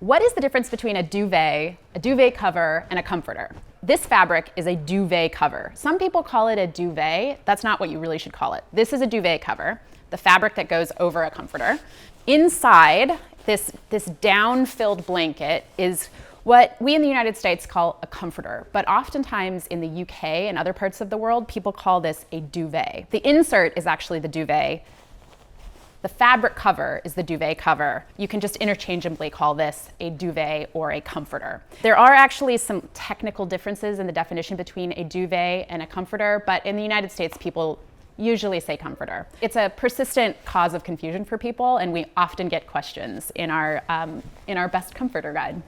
What is the difference between a duvet cover, and a comforter? This fabric is a duvet cover. Some people call it a duvet. That's not what you really should call it. This is a duvet cover, the fabric that goes over a comforter. Inside, this down-filled blanket is what we in the United States call a comforter, but oftentimes in the UK and other parts of the world, people call this a duvet. The insert is actually the duvet. The fabric cover is the duvet cover. You can just interchangeably call this a duvet or a comforter. There are actually some technical differences in the definition between a duvet and a comforter, but in the United States, people usually say comforter. It's a persistent cause of confusion for people, and we often get questions in our best comforter guide.